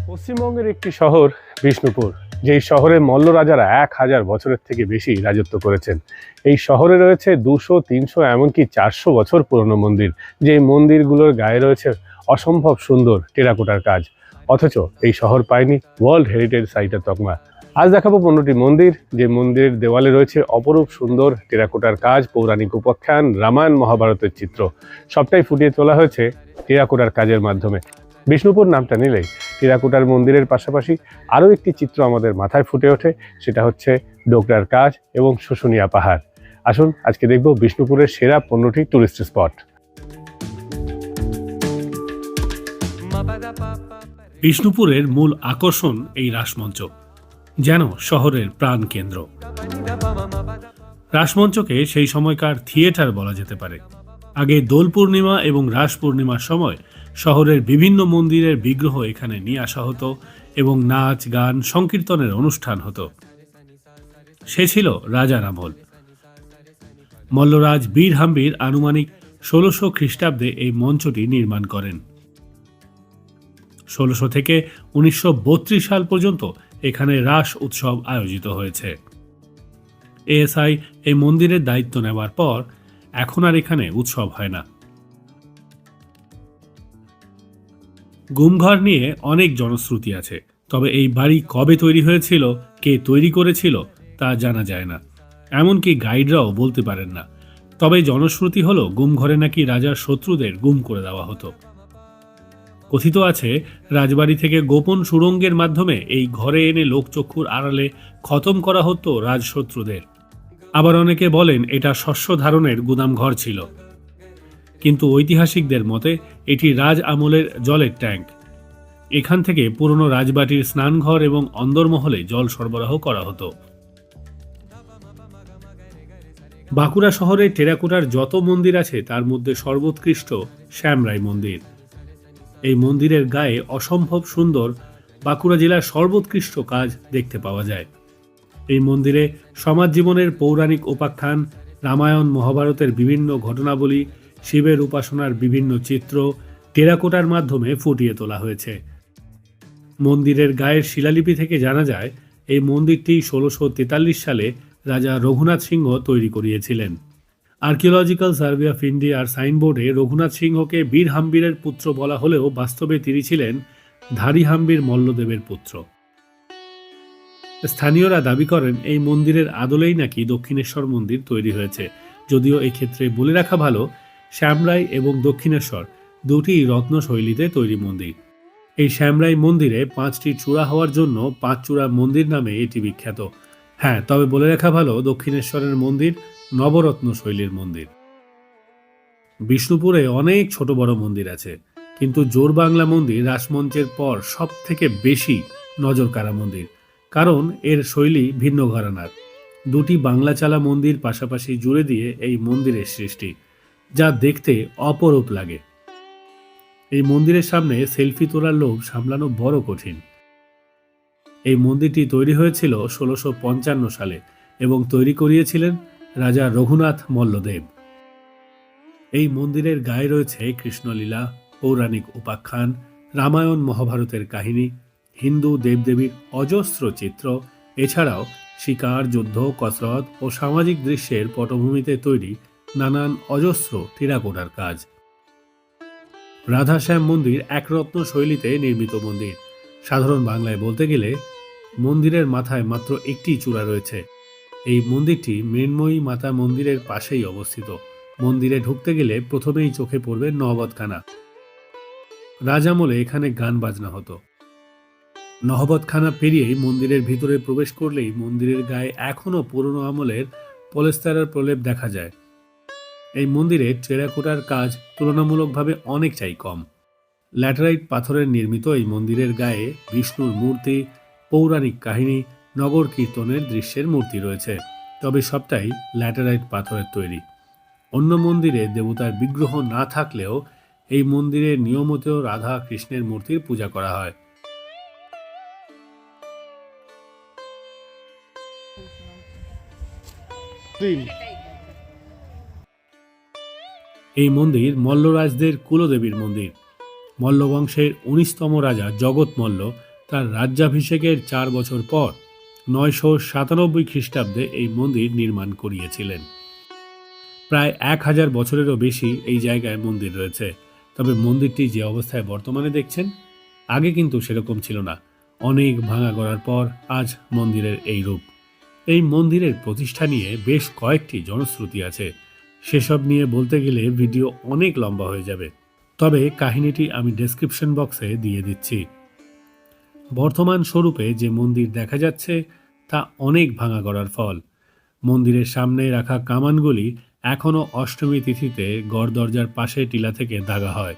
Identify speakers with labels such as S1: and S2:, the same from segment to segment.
S1: পশ্চিমবঙ্গের একটি শহর বিষ্ণুপুর, যেই শহরে মল্ল রাজারা 1000 বছরের থেকে বেশি রাজত্ব করেছেন। এই শহরে রয়েছে 200, 300, এমনকি 400 বছর পুরনো মন্দির। যে মন্দিরগুলোর গায়ে রয়েছে অসম্ভব সুন্দর টেরাকোটার কাজ, অথচ এই শহর পায়নি ওয়ার্ল্ড হেরিটেজ সাইটের তকমা। আজ দেখাবো 15টি মন্দির, যে মন্দিরের দেওয়ালে রয়েছে অপরূপ সুন্দর টেরাকোটার কাজ, পৌরাণিক উপাখ্যান, রামায়ণ মহাভারতের চিত্র। সবটাই ফুটিয়ে তোলা হয়েছে টেরাকোটার কাজের মাধ্যমে। বিষ্ণুপুর নামটা নিলেই টেরাকোটার মন্দিরের পাশাপাশি আরও একটি চিত্র আমাদের মাথায় ফুটে ওঠে, সেটা হচ্ছে ডোকরার কাজ এবং শুশুনিয়া পাহাড়। আসুন আজকে দেখব বিষ্ণুপুরের সেরা 15টি টুরিস্ট স্পট।
S2: বিষ্ণুপুরের মূল আকর্ষণ এই রাসমঞ্চ, যেন শহরের প্রাণ কেন্দ্র। রাসমঞ্চকে সেই সময়কার থিয়েটার বলা যেতে পারে। আগে দোল পূর্ণিমা এবং রাস পূর্ণিমার সময় শহরের বিভিন্ন মন্দিরের বিগ্রহ এখানে নিয়ে আসা হতো এবং নাচ, গান, সংকীর্তনের অনুষ্ঠান হতো। সে ছিল রাজার আমল। মল্লরাজ বীর হাম্বির আনুমানিক 1600 খ্রিস্টাব্দে এই মঞ্চটি নির্মাণ করেন। 1600 থেকে 1932 সাল পর্যন্ত এখানে রাস উৎসব আয়োজিত হয়েছে। এএসআই এই মন্দিরের দায়িত্ব নেওয়ার পর এখন আর এখানে উৎসব হয় না। গুমঘর নিয়ে অনেক জনশ্রুতি আছে, তবে এই বাড়ি কবে তৈরি হয়েছিল, কে তৈরি করেছিল তা জানা যায় না। এমনকি গাইডরাও বলতে পারেন না। তবে জনশ্রুতি হলো গুমঘরে নাকি রাজার শত্রুদের গুম করে দেওয়া হতো। কথিত আছে রাজবাড়ি থেকে গোপন সুড়ঙ্গের মাধ্যমে এই ঘরে এনে লোকচক্ষুর আড়ালে খতম করা হতো রাজশত্রুদের। আবার অনেকে বলেন এটা শস্য ধারণের গুদামঘর ছিল, কিন্তু ঐতিহাসিকদের মতে এটি রাজ আমলের জলের ট্যাঙ্ক। এখান থেকে পুরনো রাজবাটির স্নানঘর এবং অন্দরমহলে জল সরবরাহ করা হতো। বাঁকুড়া শহরে টেরাকোটার যত মন্দির আছে তার মধ্যে সর্বোৎকৃষ্ট শ্যামরাই মন্দির। এই মন্দিরের গায়ে অসম্ভব সুন্দর বাঁকুড়া জেলার সর্বোৎকৃষ্ট কাজ দেখতে পাওয়া যায়। এই মন্দিরে সমাজ জীবনের পৌরাণিক উপাখ্যান, রামায়ণ মহাভারতের বিভিন্ন ঘটনাবলী, শিবের উপাসনার বিভিন্ন চিত্র টেরাকোটার মাধ্যমে ফুটিয়ে তোলা হয়েছে। মন্দিরের গায়ের শিলালিপি থেকে জানা যায় এই মন্দিরটি 1643 সালে রাজা রঘুনাথ সিংহ তৈরি করিয়েছিলেন। আর্কিওলজিক্যাল সার্ভে অফ ইন্ডিয়ার সাইনবোর্ডে রঘুনাথ সিংহকে বীর হাম্বিরের পুত্র বলা হলেও বাস্তবে তিনি ছিলেন ধারী হাম্বির মল্লদেবের পুত্র। স্থানীয়রা দাবি করেন এই মন্দিরের আদলেই নাকি দক্ষিণেশ্বর মন্দির তৈরি হয়েছে। যদিও এক্ষেত্রে বলে রাখা ভালো, শ্যামরাই এবং দক্ষিণেশ্বর দুটি রত্ন শৈলীতে তৈরি মন্দির। এই শ্যামরাই মন্দিরে 5টি চূড়া হওয়ার জন্য 5 চূড়া মন্দির নামে এটি বিখ্যাত। হ্যাঁ, তবে বলে রাখা ভালো দক্ষিণেশ্বরের মন্দির নবরত্ন শৈলীর মন্দির। বিষ্ণুপুরে অনেক ছোট বড় মন্দির আছে, কিন্তু জোর বাংলা মন্দির রাসমঞ্চের পর সব থেকে বেশি নজর কাড়া মন্দির, কারণ এর শৈলী ভিন্ন ঘরানার। দুটি বাংলা চালা মন্দির পাশাপাশি জুড়ে দিয়ে এই মন্দিরের সৃষ্টি, যা দেখতে অপরূপ লাগে। এই মন্দিরের সামনে সেলফি তোলার লোভ সামলানো বড় কঠিন। এই মন্দিরটি তৈরি হয়েছিল 1655 সালে এবং তৈরি করিয়েছিলেন রাজা রঘুনাথ মল্লদেব। এই মন্দিরের গায়ে রয়েছে কৃষ্ণলীলা, পৌরাণিক উপাখ্যান, রামায়ণ মহাভারতের কাহিনী, হিন্দু দেবদেবীর অজস্র চিত্র, এছাড়াও শিকার, যুদ্ধ, কসরত ও সামাজিক দৃশ্যের পটভূমিতে তৈরি নানান অজস্র টেরাকোটার কাজ। রাধাশ্যাম মন্দির একরত্ন শৈলীতে নির্মিত মন্দির। সাধারণ বাংলায় বলতে গেলে মন্দিরের মাথায় মাত্র একটি চূড়া রয়েছে। এই মন্দিরটি মৃন্ময়ী মাতা মন্দিরের পাশেই অবস্থিত। মন্দিরে ঢুকতে গেলে প্রথমেই চোখে পড়বে নহবতখানা। রাজামলে এখানে গান বাজনা হতো। নহবতখানা পেরিয়েই মন্দিরের ভিতরে প্রবেশ করলেই মন্দিরের গায়ে এখনও পুরনো আমলের পলেস্তারার প্রলেপ দেখা যায়। এই মন্দিরে টেরাকোটার কাজ তুলনামূলকভাবে অনেকটাই কম। ল্যাটেরাইট পাথরের নির্মিত এই মন্দিরের গায়ে বিষ্ণুর মূর্তি, পৌরাণিক কাহিনী, নগর কীর্তনের দৃশ্যের মূর্তি রয়েছে, তবে সবটাই ল্যাটেরাইট পাথরের তৈরি। অন্য মন্দিরে দেবতার বিগ্রহ না থাকলেও এই মন্দিরে নিয়মিত রাধা কৃষ্ণের মূর্তির পূজা করা হয়। এই মন্দির মল্লরাজদের কুলদেবীর মন্দির। মল্লবংশের 19তম রাজা জগৎ মল্ল তার রাজ্যাভিষেকের 4 বছর পর 997 খ্রিস্টাব্দে এই মন্দির নির্মাণ করিয়েছিলেন। প্রায় 1000 বছরেরও বেশি এই জায়গায় মন্দির রয়েছে। তবে মন্দিরটি যে অবস্থায় বর্তমানে দেখছেন, আগে কিন্তু সেরকম ছিল না। অনেক ভাঙা গড়ার পর আজ মন্দিরের এই রূপ। এই মন্দিরের প্রতিষ্ঠা নিয়ে বেশ কয়েকটি জনশ্রুতি আছে। সেসব নিয়ে বলতে গেলে ভিডিও অনেক লম্বা হয়ে যাবে, তবে কাহিনীটি আমি ডেসক্রিপশন বক্সে দিয়ে দিচ্ছি। বর্তমান স্বরূপে যে মন্দির দেখা যাচ্ছে তা অনেক ভাঙা গড়ার ফল। মন্দিরের সামনে রাখা কামানগুলি এখনও অষ্টমী তিথিতে গড়দরজার পাশে টিলা থেকে দাগা হয়।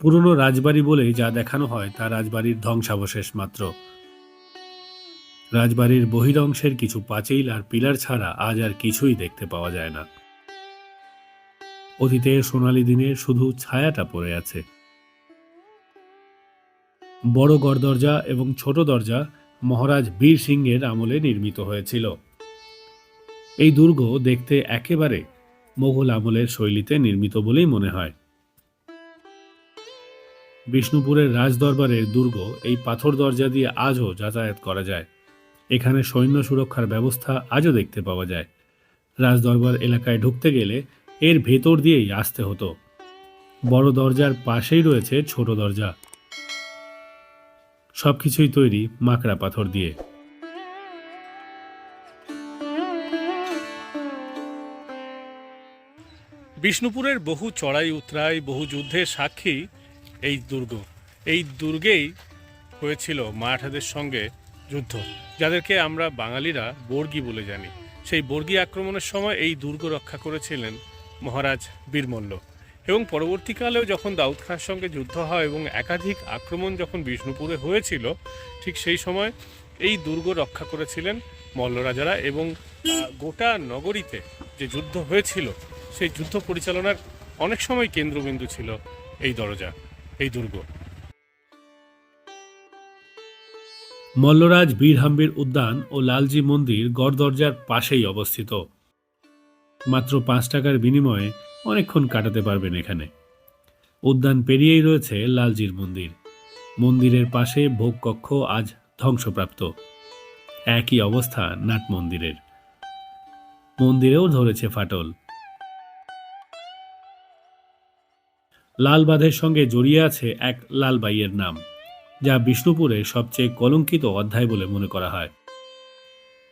S2: পুরনো রাজবাড়ি বলে যা দেখানো হয় তা রাজবাড়ির ধ্বংসাবশেষ মাত্র। রাজবাড়ির বহিরংশের কিছু পাঁচিল আর পিলার ছাড়া আজ আর কিছুই দেখতে পাওয়া যায় না। অতীতে সোনালী দিনে শুধু ছায়াটা পড়ে আছে। বড় গড়দরজা এবং ছোট দরজা মহারাজ বীর সিংহের আমলে নির্মিত হয়েছিল। এই দুর্গ দেখতে একেবারে মোগল আমলের শৈলীতে নির্মিত বলেই মনে হয়। বিষ্ণুপুরের রাজদরবারের দুর্গ এই পাথর দরজা দিয়ে আজও যাতায়াত করা যায়। এখানে সৈন্য সুরক্ষার ব্যবস্থা আজও দেখতে পাওয়া যায়। রাজদরবার এলাকায় ঢুকতে গেলে এর ভেতর দিয়েই আসতে হতো। বড় দরজার পাশেই রয়েছে ছোট দরজা। সবকিছুই তৈরি মাকড়া পাথর দিয়ে।
S1: বিষ্ণুপুরের বহু চড়াই উতরাই, বহু যুদ্ধের সাক্ষী এই দুর্গ। এই দুর্গেই হয়েছিল মারাঠাদের সঙ্গে যুদ্ধ, যাদেরকে আমরা বাঙালিরা বর্গী বলে জানি। সেই বর্গী আক্রমণের সময় এই দুর্গ রক্ষা করেছিলেন মহারাজ বীরমল্ল। এবং পরবর্তীকালেও যখন দাউদ খাঁর সঙ্গে যুদ্ধ হয় এবং একাধিক আক্রমণ যখন বিষ্ণুপুরে হয়েছিল, ঠিক সেই সময় এই দুর্গ রক্ষা করেছিলেন মল্লরাজারা। এবং গোটা নগরীতে যে যুদ্ধ হয়েছিল সেই যুদ্ধ পরিচালনার অনেক সময় কেন্দ্রবিন্দু ছিল এই দরজা, এই দুর্গ।
S2: মল্লরাজ বীরহাম্বির উদ্যান ও লালজি মন্দির গড়দরজার পাশেই অবস্থিত। মাত্র 5 টাকার বিনিময়ে অনেকক্ষণ কাটাতে পারবেন এখানে। উদ্যান পেরিয়েই রয়েছে লালজির মন্দির। মন্দিরের পাশে ভোগকক্ষ আজ ধ্বংসপ্রাপ্ত। একই অবস্থা নাট মন্দিরের। মন্দিরেও ধরেছে ফাটল। লালবাঁধের সঙ্গে জড়িয়ে আছে এক লালবাইয়ের নাম, যা বিষ্ণুপুরের সবচেয়ে কলঙ্কিত অধ্যায় বলে মনে করা হয়।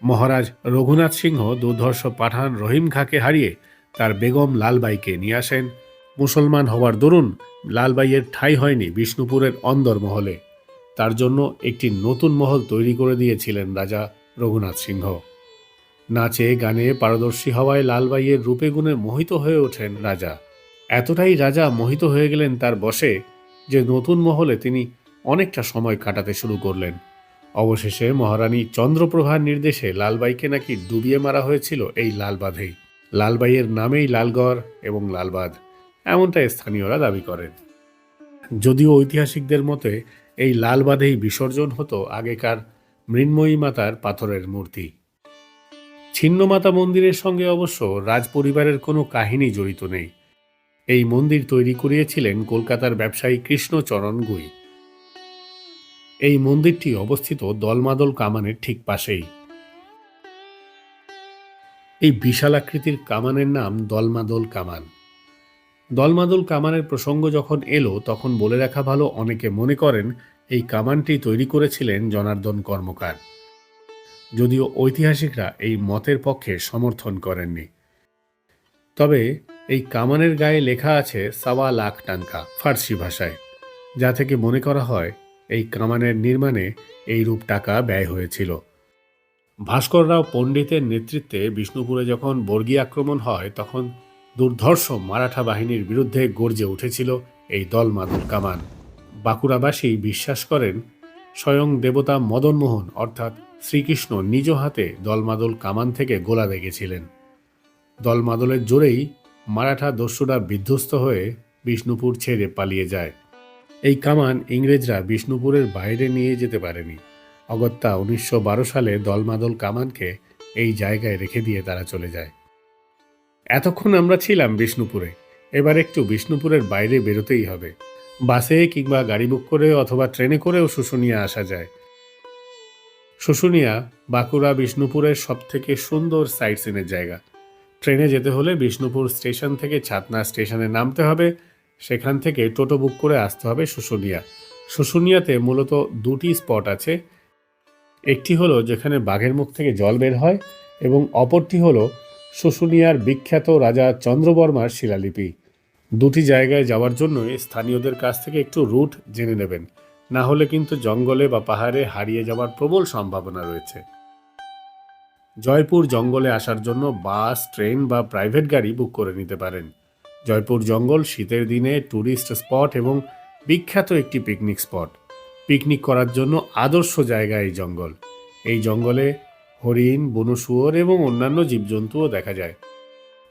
S1: মহারাজ রঘুনাথ সিংহ দুর্ধর্ষ পাঠান রহিম খাঁকে হারিয়ে তার বেগম লালবাইকে নিয়ে আসেন। মুসলমান হওয়ার দরুন লালবাইয়ের ঠাঁই হয়নি বিষ্ণুপুরের অন্দরমহলে। তার জন্য একটি নতুন মহল তৈরি করে দিয়েছিলেন রাজা রঘুনাথ সিংহ। নাচে গানে পারদর্শী হওয়ায় লালবাইয়ের রূপে গুণে মোহিত হয়ে ওঠেন রাজা। এতটাই রাজা মোহিত হয়ে গেলেন তার বশে যে নতুন মহলে তিনি অনেকটা সময় কাটাতে শুরু করলেন। অবশেষে মহারানী চন্দ্রপ্রভার নির্দেশে লালবাইকে নাকি ডুবিয়ে মারা হয়েছিল এই লালবাঁধেই। লালবাইয়ের নামেই লালগড় এবং লালবাঁধ, এমনটা স্থানীয়রা দাবি করেন। যদিও ঐতিহাসিকদের মতে এই লালবাঁধেই বিসর্জন হতো আগেকার মৃন্ময়ী মাতার পাথরের মূর্তি। ছিন্নমাতা মন্দিরের সঙ্গে অবশ্য রাজপরিবারের কোনো কাহিনী জড়িত নেই। এই মন্দির তৈরি করিয়েছিলেন কলকাতার ব্যবসায়ী কৃষ্ণচরণ গুই। এই মন্দিরটি অবস্থিত দলমাদল কামানের ঠিক পাশেই। এই বিশাল আকৃতির কামানের নাম দলমাদল কামান। দলমাদল কামানের প্রসঙ্গ যখন এলো তখন বলে রাখা ভালো, অনেকে মনে করেন এই কামানটি তৈরি করেছিলেন জনার্দন কর্মকার, যদিও ঐতিহাসিকরা এই মতের পক্ষে সমর্থন করেননি। তবে এই কামানের গায়ে লেখা আছে 1.25 লাখ টাকা ফার্সি ভাষায়, যা থেকে মনে করা হয় এই কামানের নির্মাণে এইরূপ টাকা ব্যয় হয়েছিল। ভাস্কররাও পণ্ডিতের নেতৃত্বে বিষ্ণুপুরে যখন বর্গী আক্রমণ হয় তখন দুর্ধর্ষ মারাঠা বাহিনীর বিরুদ্ধে গর্জে উঠেছিল এই দলমাদল কামান। বাঁকুড়াবাসী বিশ্বাস করেন স্বয়ং দেবতা মদনমোহন অর্থাৎ শ্রীকৃষ্ণ নিজ হাতে দলমাদল কামান থেকে গোলা রেখেছিলেন। দলমাদলের জোরেই মারাঠা দস্যুরা বিধ্বস্ত হয়ে বিষ্ণুপুর ছেড়ে পালিয়ে যায়। এই কামান ইংরেজরা বিষ্ণুপুরের বাইরে নিয়ে যেতে পারেনি। অগত্যা 1912 সালে দলমাদল কামানকে এই জায়গায় রেখে দিয়ে তারা চলে যায়। এতক্ষণ আমরা ছিলাম বিষ্ণুপুরে, এবার একটু বিষ্ণুপুরের বাইরে বেরোতেই হবে।
S2: বাসে কিংবা গাড়ি বুক করে অথবা ট্রেনে করেও শুশুনিয়া আসা যায়। শুশুনিয়া বাঁকুড়া বিষ্ণুপুরের সবথেকে সুন্দর সাইট সিনের জায়গা। ট্রেনে যেতে হলে বিষ্ণুপুর স্টেশন থেকে ছাতনা স্টেশনে নামতে হবে, সেখান থেকে টোটো বুক করে আসতে হবে শুশুনিয়া। শুশুনিয়াতে মূলত দুটি স্পট আছে। একটি হলো যেখানে বাঘের মুখ থেকে জল বের হয় এবং অপরটি হলো শুশুনিয়ার বিখ্যাত রাজা চন্দ্রবর্মার শিলালিপি। দুটি জায়গায় যাওয়ার জন্য স্থানীয়দের কাছ থেকে একটু রুট জেনে নেবেন, না হলে কিন্তু জঙ্গলে বা পাহাড়ে হারিয়ে যাওয়ার প্রবল সম্ভাবনা রয়েছে। জয়পুর জঙ্গলে আসার জন্য বাস, ট্রেন বা প্রাইভেট গাড়ি বুক করে নিতে পারেন। জয়পুর জঙ্গল শীতের দিনে ট্যুরিস্ট স্পট এবং বিখ্যাত একটি পিকনিক স্পট। পিকনিক করার জন্য আদর্শ জায়গা এই জঙ্গল। এই জঙ্গলে হরিণ, বনু শুয়োর এবং অন্যান্য জীবজন্তুও দেখা যায়।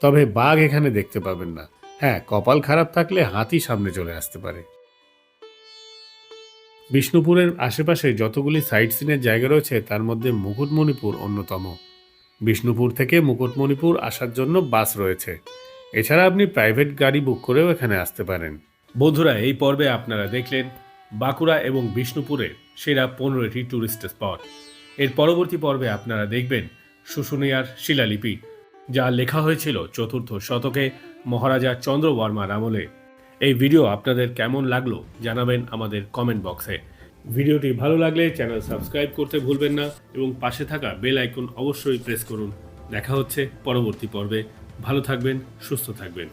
S2: তবে বাঘ এখানে দেখতে পাবেন না। হ্যাঁ, কপাল খারাপ থাকলে হাতি সামনে চলে আসতে পারে। বিষ্ণুপুরের আশেপাশে যতগুলি সাইট সিনের জায়গা রয়েছে তার মধ্যে মুকুটমণিপুর অন্যতম। বিষ্ণুপুর থেকে মুকুটমণিপুর আসার জন্য বাস রয়েছে। এছাড়া আপনি প্রাইভেট গাড়ি বুক করেও এখানে আসতে পারেন। বন্ধুরা, এই পর্বে আপনারা দেখলেন বাঁকুড়া এবং বিষ্ণুপুরের সেরা 15টি ট্যুরিস্ট স্পট। এর পরবর্তী পর্বে আপনারা দেখবেন শুশুনিয়ার শিলালিপি, যা লেখা হয়েছিল 4th শতকে মহারাজা চন্দ্রবর্মার আমলে। এই ভিডিও আপনাদের কেমন লাগলো জানাবেন আমাদের কমেন্ট বক্সে। ভিডিওটি ভালো লাগলে চ্যানেল সাবস্ক্রাইব করতে ভুলবেন না এবং পাশে থাকা বেল আইকন অবশ্যই প্রেস করুন। দেখা হচ্ছে পরবর্তী পর্বে। ভালো থাকবেন, সুস্থ থাকবেন।